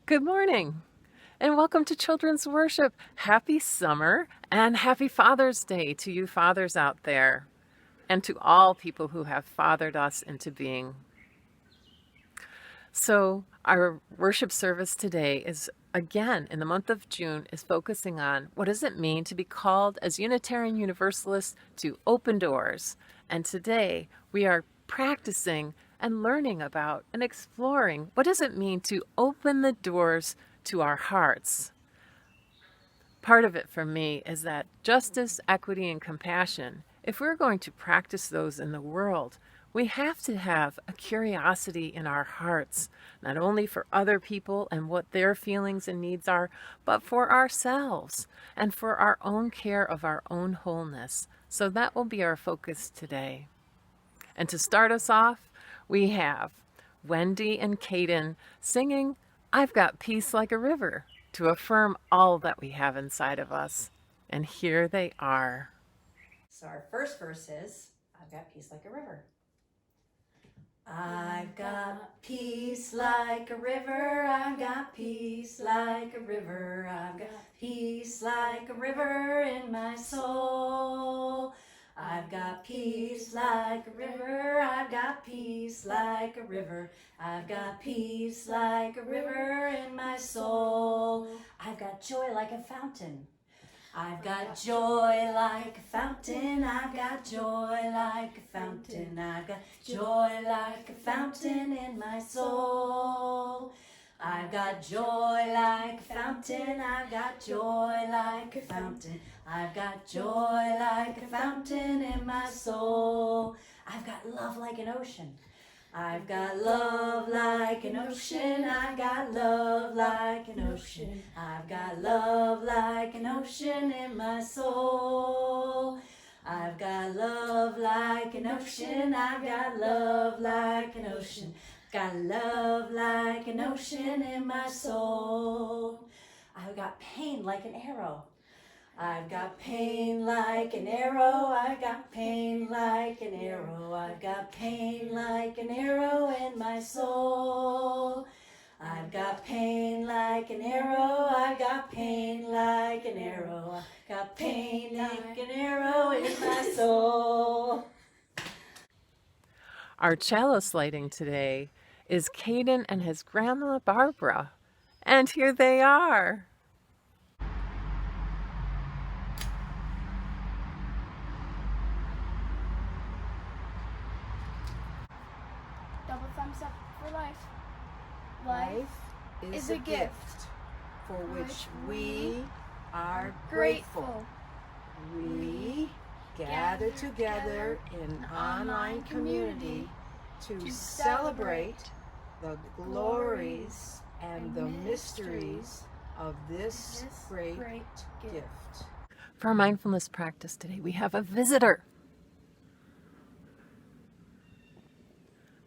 Good morning and welcome to Children's Worship. Happy summer and happy Father's Day to you fathers out there and to all people who have fathered us into being. So our worship service today is again in the month of June is focusing on what does it mean to be called as Unitarian Universalists to open doors. And today we are practicing and learning about and exploring what does it mean to open the doors to our hearts. Part of it for me is that justice, equity, and compassion, if we're going to practice those in the world, we have to have a curiosity in our hearts, not only for other people and what their feelings and needs are, but for ourselves and for our own care of our own wholeness. So that will be our focus today. And to start us off, we have Wendy and Caden singing I've Got Peace Like a River to affirm all that we have inside of us. And here they are. So our first verse is, I've got peace like a river. I've got peace like a river, I've got peace like a river, I've got peace like a river in my soul. I've got peace like a river, I've got peace like a river, I've got peace like a river in my soul. I've got joy like a fountain. I've got joy like a fountain, I've got joy like a fountain, I've got joy like a fountain in my soul. I've got joy like a fountain, I've got joy like a fountain, I've got joy like a fountain in my soul. I've got love like an ocean. I've got love like an ocean, I've got love like an ocean, I've got love like an ocean in my soul. I've got love like an ocean, I've got love like an ocean, got love like an ocean in my soul. I've got pain like an arrow. I've got pain like an arrow, I've got pain like an arrow, I've got pain like an arrow in my soul. I've got pain like an arrow, I've got pain like an arrow, I've got pain like an arrow in my soul. Our cello sliding today is Caden and his grandma Barbara. And here they are. Double thumbs up for life. Life is a gift for which we are grateful. We gather together in online community to celebrate the glories and the mysteries of this great gift. For our mindfulness practice today, we have a visitor.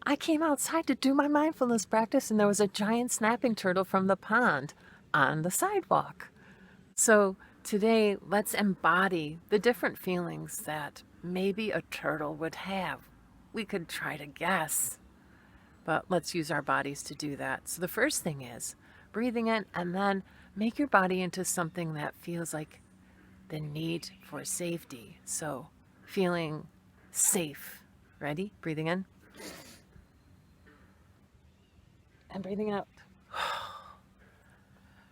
I came outside to do my mindfulness practice and there was a giant snapping turtle from the pond on the sidewalk. So today, let's embody the different feelings that maybe a turtle would have. We could try to guess, but let's use our bodies to do that. So the first thing is breathing in and then make your body into something that feels like the need for safety. So feeling safe. Ready? Breathing in. And breathing out.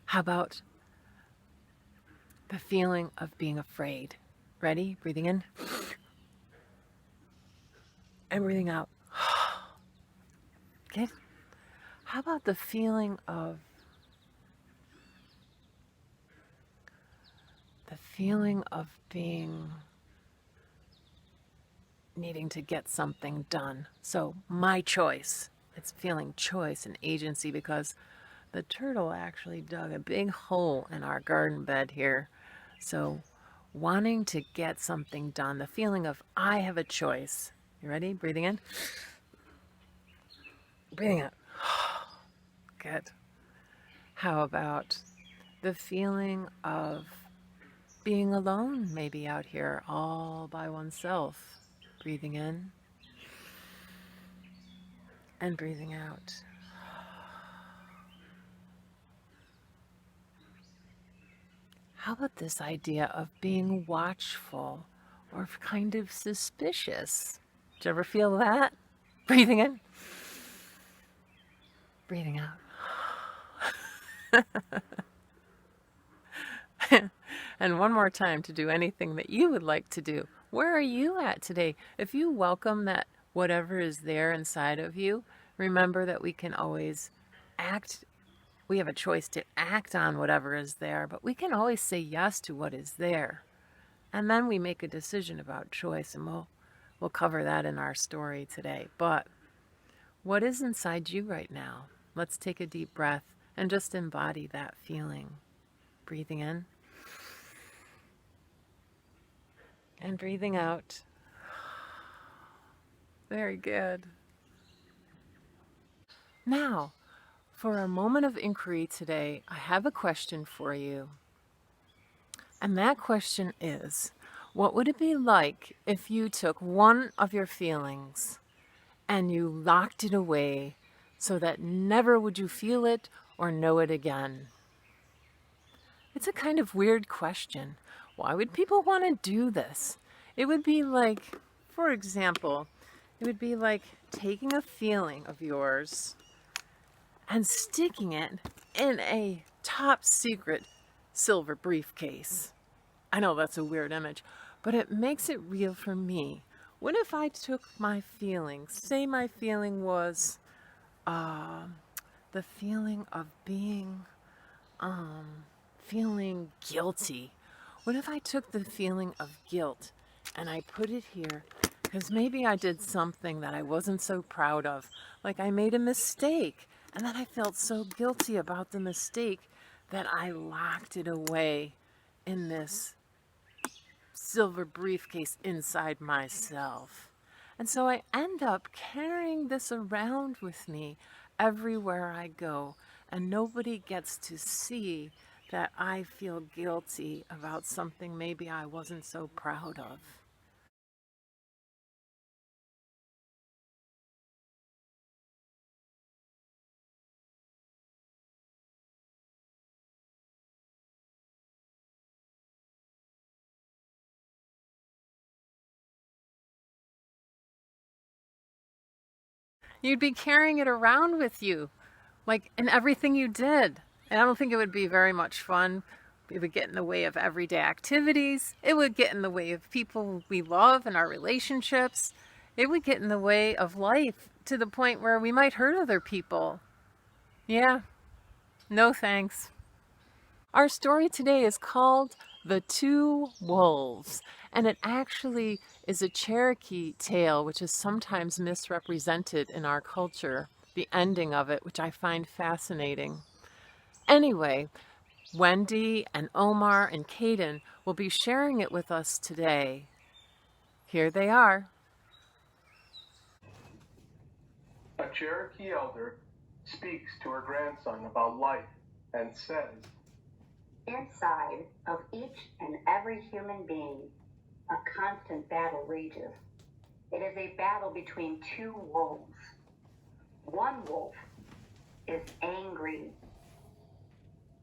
How about the feeling of being afraid? Ready? Breathing in. And breathing out. Good. How about the feeling of being needing to get something done? So my choice. It's feeling choice and agency because the turtle actually dug a big hole in our garden bed here. So wanting to get something done, the feeling of I have a choice. You ready? Breathing in. Breathing out. Good. How about the feeling of being alone, maybe out here all by oneself? Breathing in and breathing out. how about this idea of being watchful or kind of suspicious? Did you ever feel that? Breathing in, breathing out. And one more time to do anything that you would like to do. Where are you at today? If you welcome that whatever is there inside of you, remember that we can always act. We have a choice to act on whatever is there, but we can always say yes to what is there. And then we make a decision about choice, and we'll cover that in our story today. But what is inside you right now? Let's take a deep breath and just embody that feeling. Breathing in and breathing out. Very good. Now, for our moment of inquiry today, I have a question for you. And that question is, what would it be like if you took one of your feelings and you locked it away so that never would you feel it or know it again? It's a kind of weird question. Why would people want to do this? It would be like, for example, it would be like taking a feeling of yours and sticking it in a top secret silver briefcase. I know that's a weird image, but it makes it real for me. What if I took my feeling, say my feeling was the feeling of being, feeling guilty. What if I took the feeling of guilt and I put it here because maybe I did something that I wasn't so proud of, like I made a mistake, and then I felt so guilty about the mistake that I locked it away in this silver briefcase inside myself. And so I end up carrying this around with me everywhere I go, and nobody gets to see that I feel guilty about something maybe I wasn't so proud of. You'd be carrying it around with you, like in everything you did. And I don't think it would be very much fun. It would get in the way of everyday activities. It would get in the way of people we love and our relationships. It would get in the way of life to the point where we might hurt other people. Yeah, no thanks. Our story today is called The Two Wolves, and it actually is a Cherokee tale, which is sometimes misrepresented in our culture, the ending of it, which I find fascinating. Anyway, Wendy and Omar and Caden will be sharing it with us today. Here they are. A Cherokee elder speaks to her grandson about life and says, "Inside of each and every human being, a constant battle rages. It is a battle between two wolves. One wolf is angry,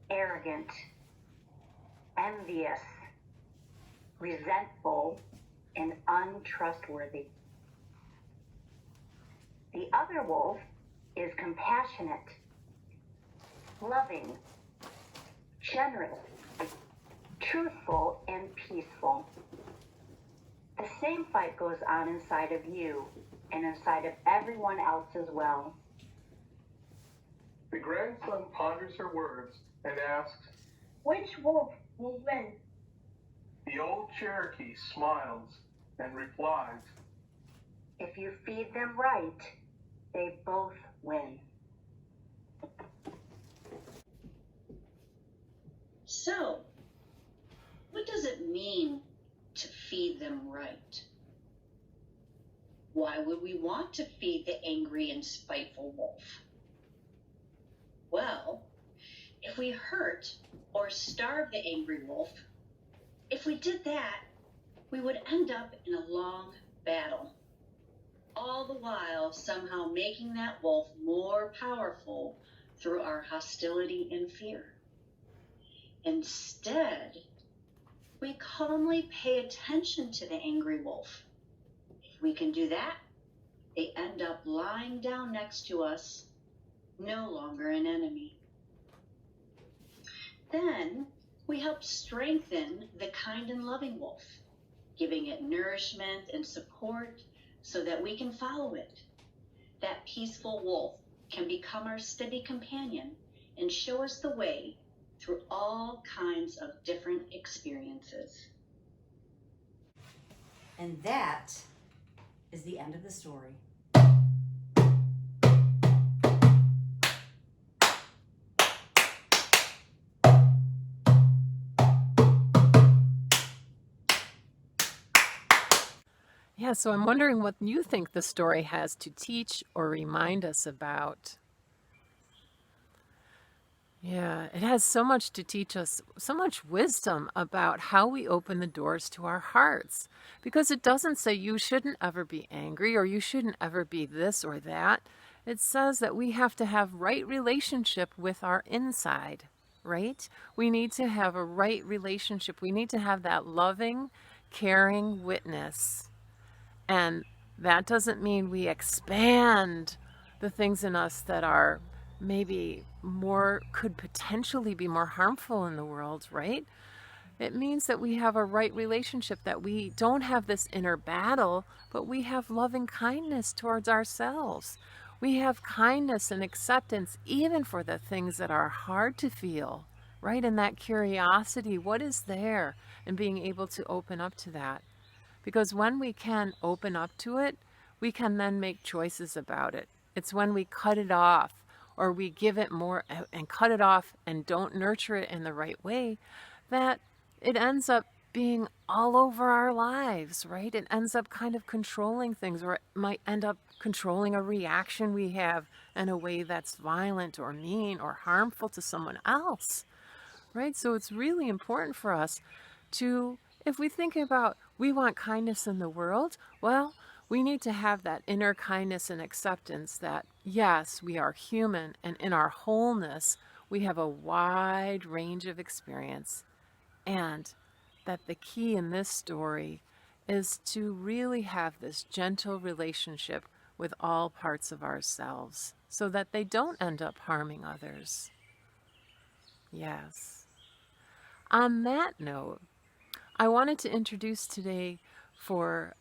arrogant, envious, resentful, and untrustworthy. The other wolf is compassionate, loving, generous, truthful, and peaceful. The same fight goes on inside of you and inside of everyone else as well." The grandson ponders her words and asks, Which wolf will win? the old Cherokee smiles and replies, If you feed them right, they both win. So, what does it mean to feed them right? Why would we want to feed the angry and spiteful wolf? Well, if we hurt or starve the angry wolf, if we did that, we would end up in a long battle. All the while somehow making that wolf more powerful through our hostility and fear. Instead, we calmly pay attention to the angry wolf. If we can do that, they end up lying down next to us, no longer an enemy. Then we help strengthen the kind and loving wolf, giving it nourishment and support so that we can follow it. That peaceful wolf can become our steady companion and show us the way through all kinds of different experiences. And that is the end of the story. Yeah, so I'm wondering what you think the story has to teach or remind us about. Yeah, it has so much to teach us, so much wisdom about how we open the doors to our hearts. Because it doesn't say you shouldn't ever be angry or you shouldn't ever be this or that. It says that we have to have right relationship with our inside, right? We need to have a right relationship. We need to have that loving, caring witness. And that doesn't mean we expand the things in us that are maybe more, could potentially be more harmful in the world, right? It means that we have a right relationship, that we don't have this inner battle, but we have loving kindness towards ourselves. We have kindness and acceptance even for the things that are hard to feel, right? And that curiosity, what is there? And being able to open up to that. Because when we can open up to it, we can then make choices about it. It's when we cut it off or we give it more and cut it off and don't nurture it in the right way that it ends up being all over our lives, right? It ends up kind of controlling things, or it might end up controlling a reaction we have in a way that's violent or mean or harmful to someone else, right? So it's really important for us to, if we think about we want kindness in the world, well, we need to have that inner kindness and acceptance that, yes, we are human, and in our wholeness, we have a wide range of experience. And that the key in this story is to really have this gentle relationship with all parts of ourselves so that they don't end up harming others. Yes. On that note, I wanted to introduce today for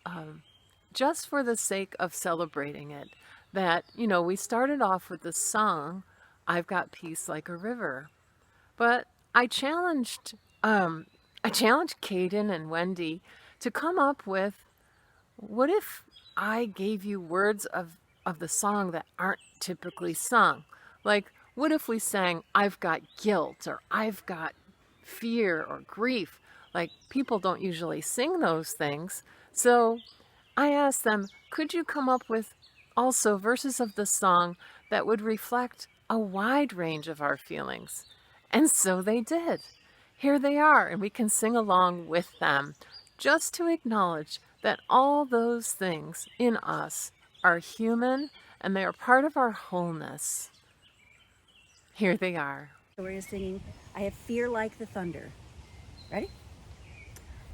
just for the sake of celebrating it, that, you know, we started off with the song, I've Got Peace Like a River. But I challenged Caden and Wendy to come up with, what if I gave you words of the song that aren't typically sung? Like, what if we sang, I've got guilt, or I've got fear or grief? Like, people don't usually sing those things. So I asked them, could you come up with also verses of the song that would reflect a wide range of our feelings? And so they did. Here they are, and we can sing along with them, just to acknowledge that all those things in us are human and they are part of our wholeness. Here they are. So we're singing, I have fear like the thunder. Ready?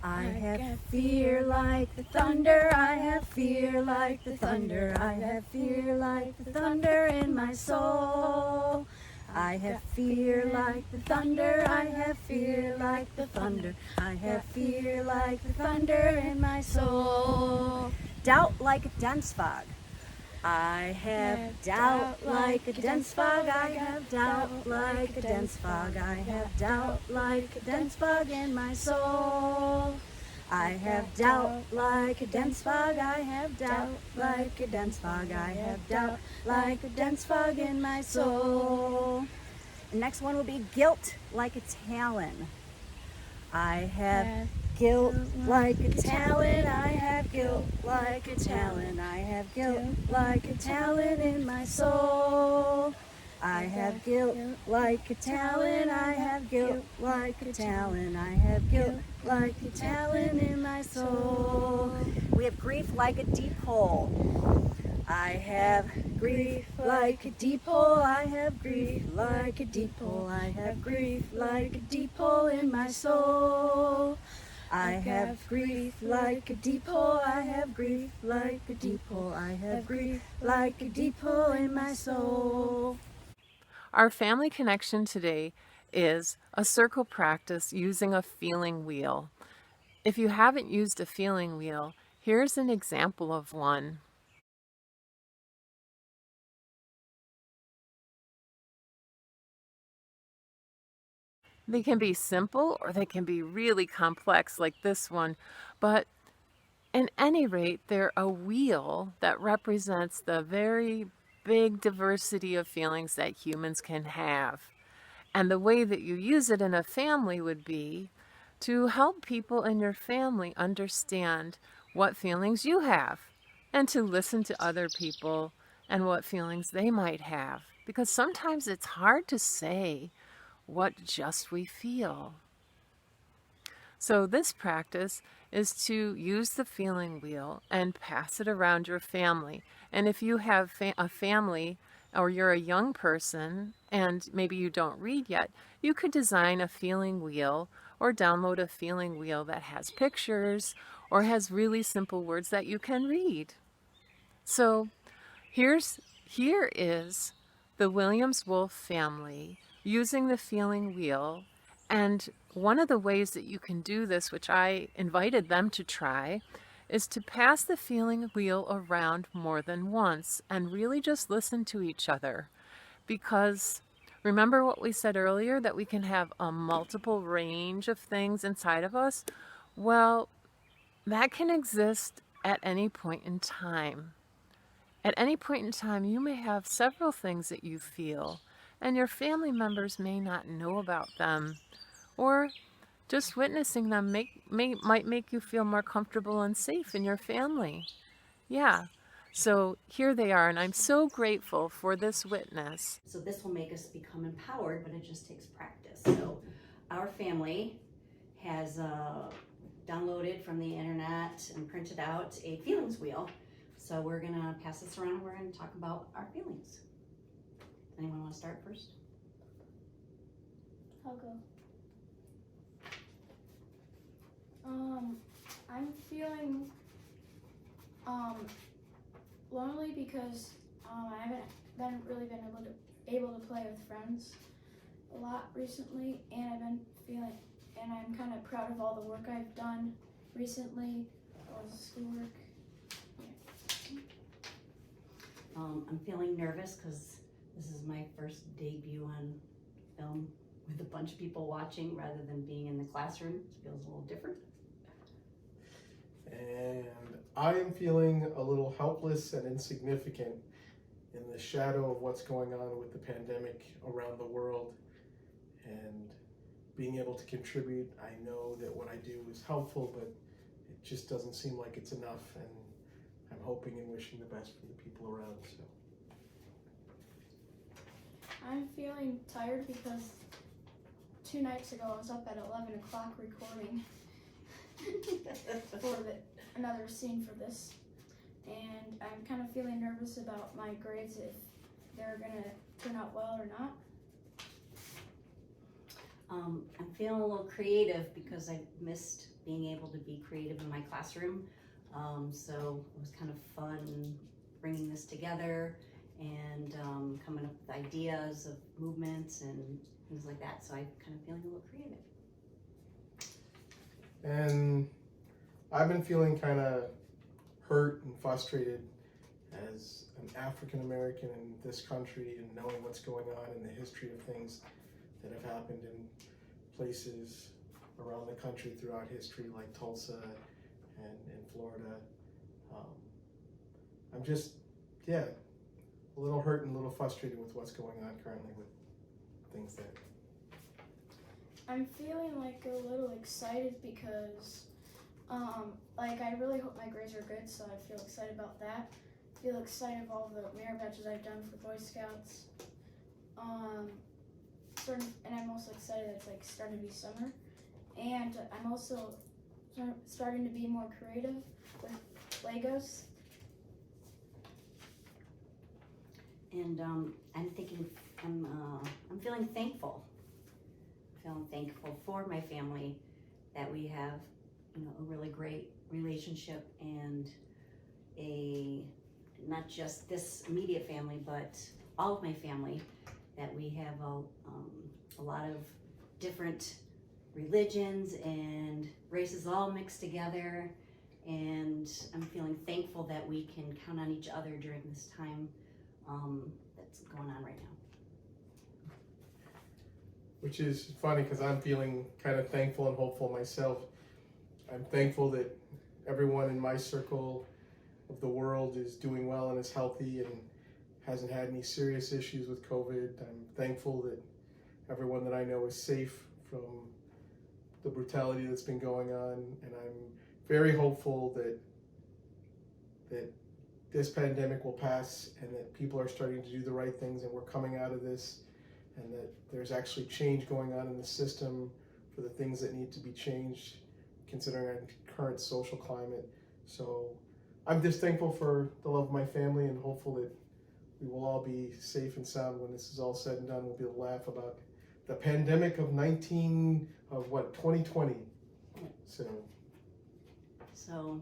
I have fear like the thunder, I have fear like the thunder, I have fear like the thunder in my soul. I have fear like the thunder, I have fear like the thunder, I have fear like the thunder in my soul. Doubt like a dense fog. I have doubt like a dense fog, I have doubt like a dense fog, I have doubt like a dense fog in my soul. I have doubt like a dense fog, I have doubt like a dense fog, I have doubt like a dense fog in my soul. The next one will be guilt like a talon. I have guilt like a talon, I have guilt like a talon, I have guilt like a talon in my soul. I have guilt like a talon, I have guilt like a talon, I have guilt like a talon in my soul. We have grief like a deep hole. I have grief like a deep hole, I have grief like a deep hole, I have grief like a deep hole in my soul. I have grief like a deep hole, I have grief like a deep hole, I have grief like a deep hole in my soul. Our family connection today is a circle practice using a feeling wheel. If you haven't used a feeling wheel, here's an example of one. They can be simple or they can be really complex like this one, but at any rate, they're a wheel that represents the very big diversity of feelings that humans can have. And the way that you use it in a family would be to help people in your family understand what feelings you have and to listen to other people and what feelings they might have. Because sometimes it's hard to say what just we feel. So this practice is to use the feeling wheel and pass it around your family. And if you have a family or you're a young person and maybe you don't read yet, you could design a feeling wheel or download a feeling wheel that has pictures or has really simple words that you can read. So here is the Williams-Wolf family using the feeling wheel. And one of the ways that you can do this, which I invited them to try, is to pass the feeling wheel around more than once and really just listen to each other. Because remember what we said earlier, that we can have a multiple range of things inside of us? Well, that can exist at any point in time. At any point in time, you may have several things that you feel, and your family members may not know about them, or just witnessing them might make you feel more comfortable and safe in your family. Yeah, so here they are, and I'm so grateful for this witness. So this will make us become empowered, but it just takes practice. So our family has downloaded from the internet and printed out a feelings wheel. So we're gonna pass this around and we're gonna talk about our feelings. Anyone wanna start first? I'll go. I'm feeling lonely because I haven't really been able to play with friends a lot recently, and I'm kind of proud of all the work I've done recently, all the schoolwork. I'm feeling nervous because this is my first debut on film with a bunch of people watching rather than being in the classroom. It feels a little different. And I am feeling a little helpless and insignificant in the shadow of what's going on with the pandemic around the world. And being able to contribute, I know that what I do is helpful, but it just doesn't seem like it's enough. And I'm hoping and wishing the best for the people around. So I'm feeling tired because 2 nights ago I was up at 11 o'clock recording for another scene for this, and I'm kind of feeling nervous about my grades, if they're gonna turn out well or not. I'm feeling a little creative because I missed being able to be creative in my classroom. So it was kind of fun bringing this together and coming up with ideas of movements and things like that. So I'm kind of feeling a little creative. and I've been feeling kind of hurt and frustrated as an African American in this country, and knowing what's going on in the history of things that have happened in places around the country throughout history, like Tulsa and in Florida. I'm just, a little hurt and a little frustrated with what's going on currently with things there. I'm feeling like a little excited because I really hope my grades are good, so I feel excited about that. I feel excited of all the merit badges I've done for Boy Scouts. And I'm also excited that it's starting to be summer. And I'm also starting to be more creative with Legos. And I'm thinking, I'm feeling thankful. Feeling thankful for my family, that we have a really great relationship, and not just this immediate family, but all of my family, that we have a lot of different religions and races all mixed together, and I'm feeling thankful that we can count on each other during this time that's going on right now. Which is funny because I'm feeling kind of thankful and hopeful myself. I'm thankful that everyone in my circle of the world is doing well and is healthy and hasn't had any serious issues with COVID. I'm thankful that everyone that I know is safe from the brutality that's been going on, and I'm very hopeful that this pandemic will pass and that people are starting to do the right things and we're coming out of this, and that there's actually change going on in the system for the things that need to be changed considering our current social climate. So I'm just thankful for the love of my family and hopeful that we will all be safe and sound when this is all said and done. We'll be able to laugh about the pandemic of 2020. So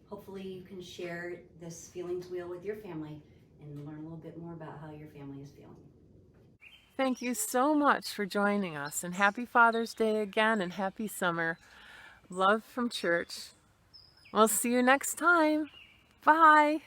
hopefully you can share this feelings wheel with your family and learn a little bit more about how your family is feeling. Thank you so much for joining us, and happy Father's Day again, and happy summer. Love from church. We'll see you next time. Bye.